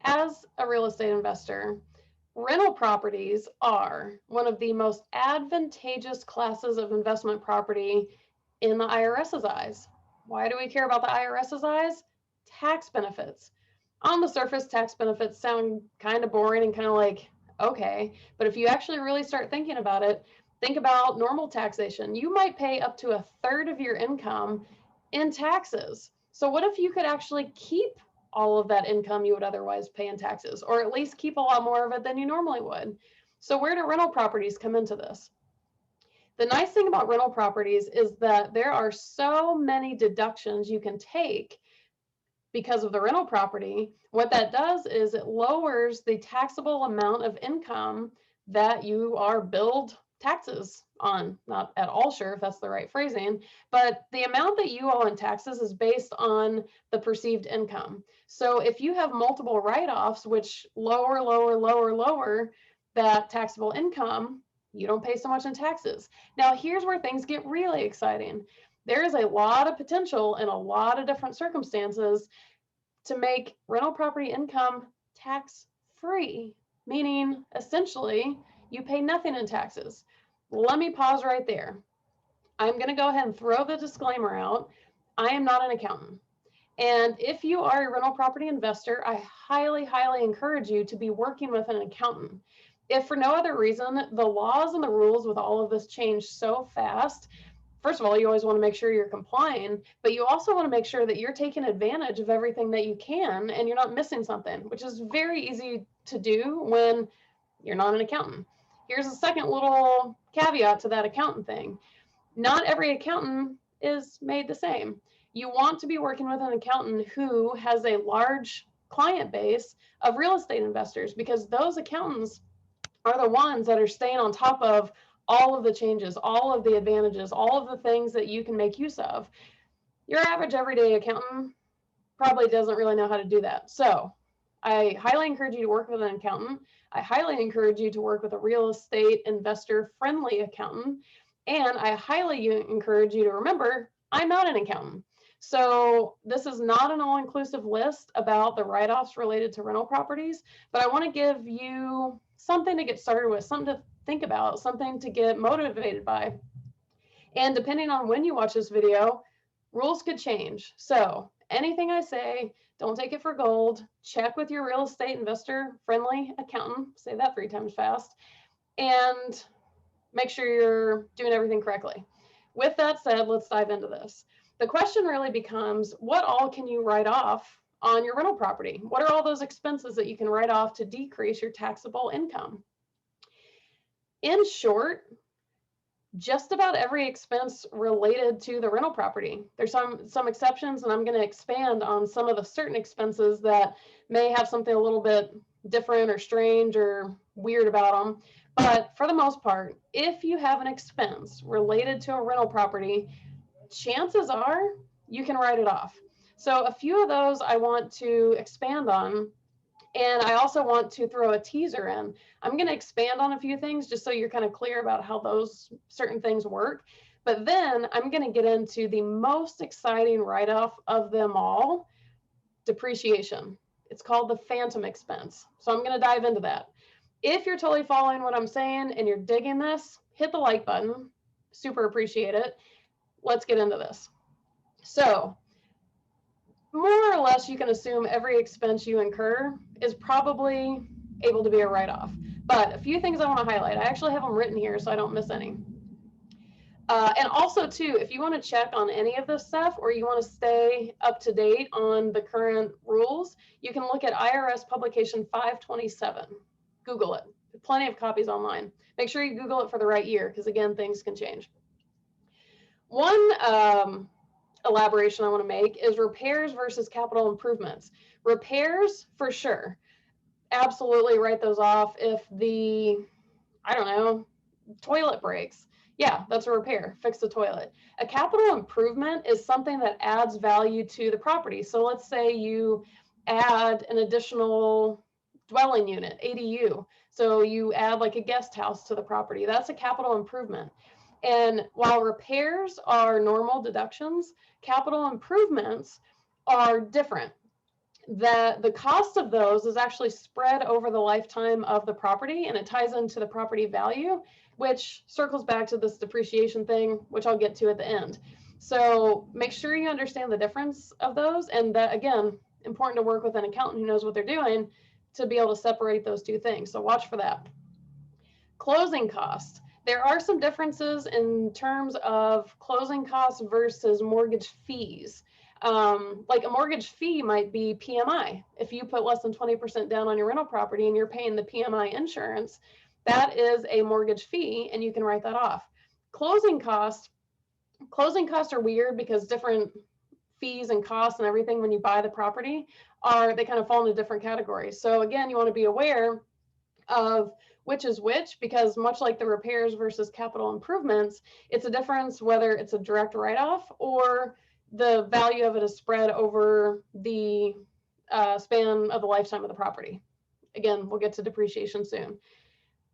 As a real estate investor, rental properties are one of the most advantageous classes of investment property in the IRS's eyes. Why do we care about the IRS's eyes? Tax benefits. On the surface, tax benefits sound kind of boring and kind of like, okay, but if you actually really start thinking about it, think about normal taxation. You might pay up to a third of your income in taxes. So what if you could actually keep all of that income you would otherwise pay in taxes, or at least keep a lot more of it than you normally would? So where do rental properties come into this? The nice thing about rental properties is that there are so many deductions you can take because of the rental property. What that does is it lowers the taxable amount of income that you are billed taxes on. Not at all sure if that's the right phrasing, but the amount that you owe in taxes is based on the perceived income. So if you have multiple write-offs, which lower that taxable income, you don't pay so much in taxes. Now, here's where things get really exciting. There is a lot of potential in a lot of different circumstances to make rental property income tax-free, meaning essentially you pay nothing in taxes. Let me pause right there. I'm going to go ahead and throw the disclaimer out. I am not an accountant. And if you are a rental property investor, I highly, highly encourage you to be working with an accountant. If for no other reason, the laws and the rules with all of this change so fast. First of all, you always want to make sure you're complying, but you also want to make sure that you're taking advantage of everything that you can and you're not missing something, which is very easy to do when you're not an accountant. Here's a second little caveat to that accountant thing. Not every accountant is made the same. You want to be working with an accountant who has a large client base of real estate investors, because those accountants are the ones that are staying on top of all of the changes, all of the advantages, all of the things that you can make use of. Your average everyday accountant probably doesn't really know how to do that. So I highly encourage you to work with an accountant. I highly encourage you to work with a real estate investor friendly accountant. And I highly encourage you to remember, I'm not an accountant. So this is not an all-inclusive list about the write-offs related to rental properties, but I want to give you something to get started with, something to think about, something to get motivated by. And depending on when you watch this video, rules could change. So anything I say, don't take it for gold. Check with your real estate investor friendly accountant. Say that 3 times fast. And make sure you're doing everything correctly. With that said, let's dive into this. The question really becomes, what all can you write off on your rental property? What are all those expenses that you can write off to decrease your taxable income? In short, just about every expense related to the rental property. There's some exceptions, and I'm going to expand on some of the certain expenses that may have something a little bit different or strange or weird about them. But for the most part, if you have an expense related to a rental property, chances are you can write it off. So a few of those I want to expand on. And I also want to throw a teaser in. I'm going to expand on a few things just so you're kind of clear about how those certain things work. But then I'm going to get into the most exciting write-off of them all, depreciation. It's called the phantom expense. So I'm going to dive into that. If you're totally following what I'm saying and you're digging this, hit the like button. Super appreciate it. Let's get into this. So more or less, you can assume every expense you incur is probably able to be a write-off. But a few things I want to highlight. I actually have them written here so I don't miss any. And also, too, if you want to check on any of this stuff or you want to stay up to date on the current rules, you can look at IRS Publication 527. Google it. Plenty of copies online. Make sure you Google it for the right year because, again, things can change. One elaboration I want to make is repairs versus capital improvements. Repairs, for sure. Absolutely write those off. If the, I don't know, toilet breaks, yeah, that's a repair. Fix the toilet. A capital improvement is something that adds value to the property. So let's say you add an additional dwelling unit, ADU. So you add like a guest house to the property. That's a capital improvement. And while repairs are normal deductions, capital improvements are different. that the cost of those is actually spread over the lifetime of the property, and it ties into the property value, which circles back to this depreciation thing, which I'll get to at the end. So make sure you understand the difference of those, and that, again, important to work with an accountant who knows what they're doing to be able to separate those two things. So watch for that. Closing costs. There are some differences in terms of closing costs versus mortgage fees. Like a mortgage fee might be PMI. If you put less than 20% down on your rental property and you're paying the PMI insurance, that is a mortgage fee and you can write that off. Closing costs are weird because different fees and costs and everything when you buy the property they kind of fall into different categories. So again, you want to be aware of which is which, because much like the repairs versus capital improvements, it's a difference whether it's a direct write-off or the value of it is spread over the span of the lifetime of the property. Again, we'll get to depreciation soon.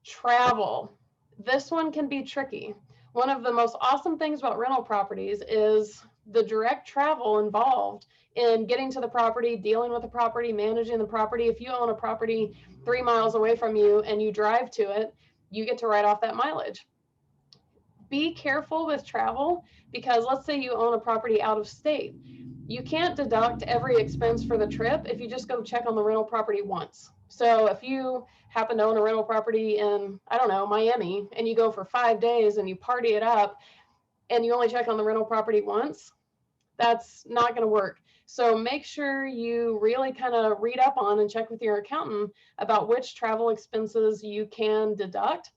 Travel. This one can be tricky. One of the most awesome things about rental properties is the direct travel involved in getting to the property, dealing with the property, managing the property. If you own a property 3 miles away from you and you drive to it, you get to write off that mileage. Be careful with travel, because let's say you own a property out of state. You can't deduct every expense for the trip if you just go check on the rental property once. So if you happen to own a rental property in, I don't know, Miami, and you go for 5 days and you party it up and you only check on the rental property once, that's not going to work. So make sure you really kind of read up on and check with your accountant about which travel expenses you can deduct.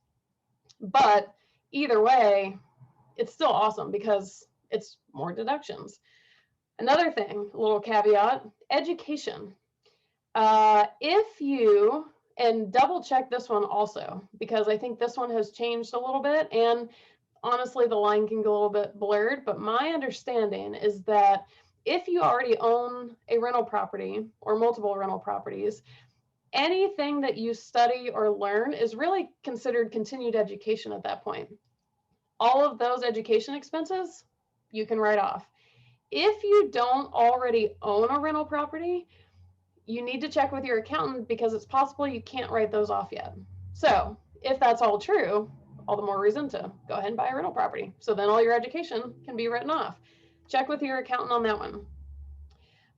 But either way, it's still awesome because it's more deductions. Another thing, a little caveat, education. If you, and double check this one also, because I think this one has changed a little bit, and honestly, the line can get a little bit blurred, but my understanding is that if you already own a rental property or multiple rental properties, anything that you study or learn is really considered continued education at that point. All of those education expenses you can write off. If you don't already own a rental property, you need to check with your accountant because it's possible you can't write those off yet. So if that's all true, all the more reason to go ahead and buy a rental property. So then all your education can be written off. Check with your accountant on that one.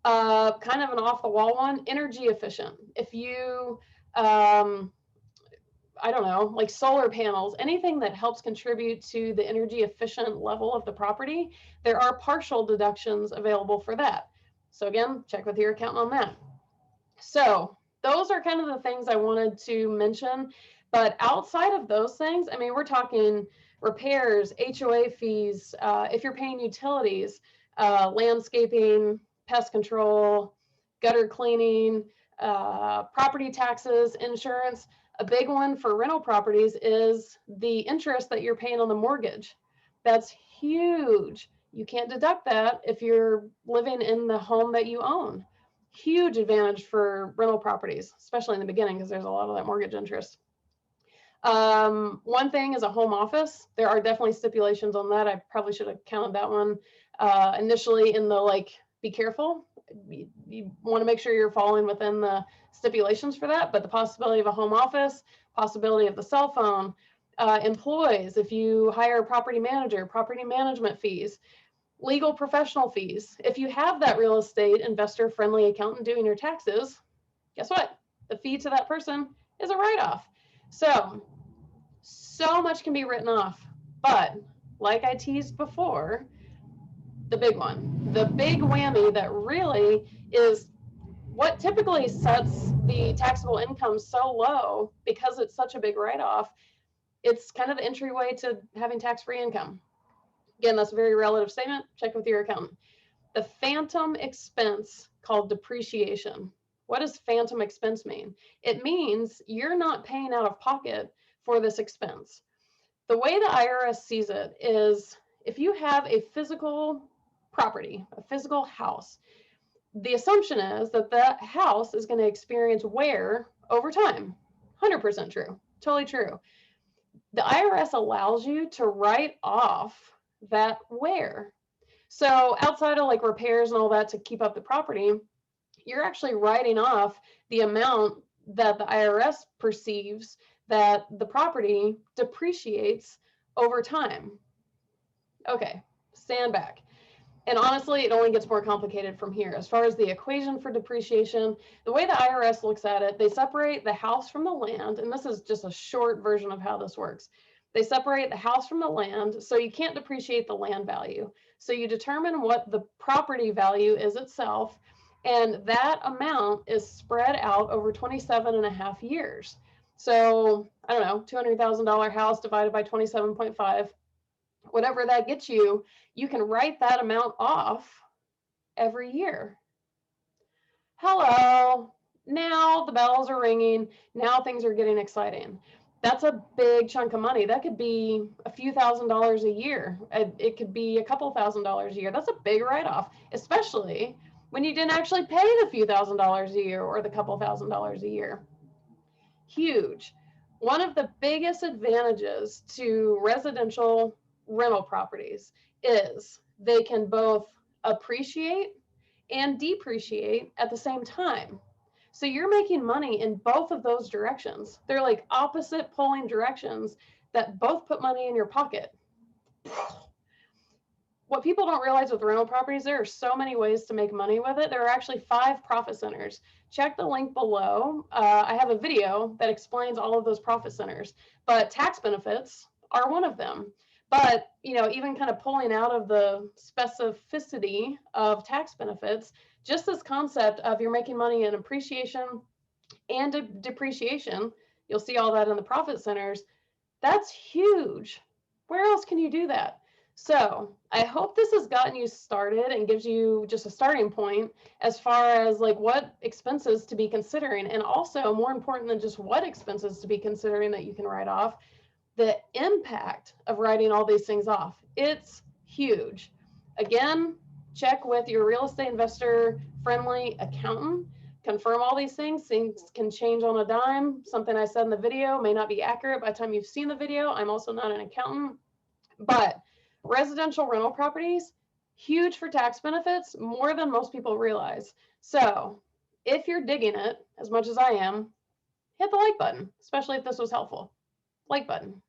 Kind of an off the wall one, energy efficient. If you, I don't know, like solar panels, anything that helps contribute to the energy efficient level of the property, there are partial deductions available for that. So again, check with your accountant on that. So those are kind of the things I wanted to mention. But outside of those things, I mean, we're talking repairs, HOA fees, if you're paying utilities, landscaping, pest control, gutter cleaning, property taxes, insurance. A big one for rental properties is the interest that you're paying on the mortgage. That's huge. You can't deduct that if you're living in the home that you own. Huge advantage for rental properties, especially in the beginning, because there's a lot of that mortgage interest. One thing is a home office. There are definitely stipulations on that. I probably should have counted that one initially in the like, be careful. You want to make sure you're following within the stipulations for that, but the possibility of a home office, possibility of the cell phone, employees, if you hire a property manager, property management fees, legal professional fees. If you have that real estate investor friendly accountant doing your taxes, guess what? The fee to that person is a write-off. So much can be written off, but like I teased before, the big one, the big whammy that really is what typically sets the taxable income so low because it's such a big write-off. It's kind of the entryway to having tax-free income. Again, that's a very relative statement. Check with your accountant. The phantom expense called depreciation. What does phantom expense mean? It means you're not paying out of pocket for this expense. The way the IRS sees it is if you have a physical property, a physical house, the assumption is that that house is going to experience wear over time. 100% true, totally true. The IRS allows you to write off that wear. So outside of like repairs and all that to keep up the property, you're actually writing off the amount that the IRS perceives that the property depreciates over time. Okay, stand back. And honestly, it only gets more complicated from here. As far as the equation for depreciation, the way the IRS looks at it, they separate the house from the land, and this is just a short version of how this works. They separate the house from the land, so you can't depreciate the land value. So you determine what the property value is itself, and that amount is spread out over 27 and a half years. So I don't know, $200,000 house divided by 27.5, whatever that gets you, you can write that amount off every year. Hello. Now the bells are ringing. Now things are getting exciting. That's a big chunk of money. That could be a few $1,000s a year. It could be a couple $1,000s a year. That's a big write-off, especially when you didn't actually pay the few $1,000s a year or the couple $1,000s a year. Huge. One of the biggest advantages to residential rental properties is they can both appreciate and depreciate at the same time. So you're making money in both of those directions. They're like opposite pulling directions that both put money in your pocket. What people don't realize with rental properties, there are so many ways to make money with it. There are actually 5 profit centers. Check the link below. I have a video that explains all of those profit centers, but tax benefits are one of them. But, even kind of pulling out of the specificity of tax benefits, just this concept of you're making money in appreciation and depreciation, you'll see all that in the profit centers. That's huge. Where else can you do that? So I hope this has gotten you started and gives you just a starting point as far as like what expenses to be considering, and also more important than just what expenses to be considering that you can write off, the impact of writing all these things off. It's huge. Again, check with your real estate investor friendly accountant. Confirm all these things. Things can change on a dime. Something I said in the video may not be accurate by the time you've seen the video. I'm also not an accountant. But residential rental properties, huge for tax benefits, more than most people realize. So if you're digging it as much as I am, hit the like button, especially if this was helpful. Like button.